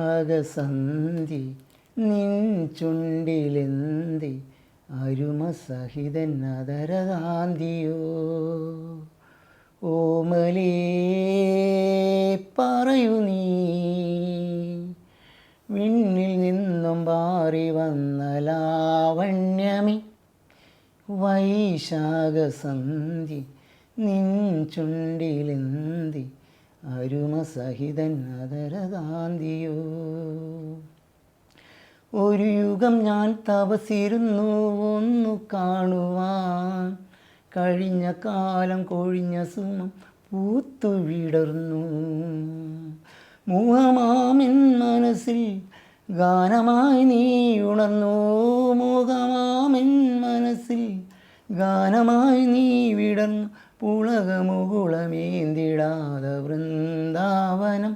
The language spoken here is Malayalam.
വൈശാഖസന്ധി നിൻ ചുണ്ടിലെന്തി അരുമസഹിതൻ അതരകാന്തിയോ ഓമലേ പറയൂ നീ വിണ്ണിൽ നിന്നും പാറി വന്ന ലാവണ്യമി വൈശാഖസന്ധി നിൻ ചുണ്ടിലെന്തി അരുമസഹിതൻ അതരകാന്തിയോ ഒരു യുഗം ഞാൻ തപസിരുന്നു ഒന്നു കാണുവാൻ കഴിഞ്ഞ കാലം കൊഴിഞ്ഞ സുമം പൂത്തു വിടർന്നു മുഖമാമിൻ മനസ്സിൽ ഗാനമായി നീ ഉണർന്നു മുഖമാമിൻ മനസ്സിൽ ഗാനമായി നീ വിടർന്നു പുളകമുകുളമേന്തിടാത വൃന്ദാവനം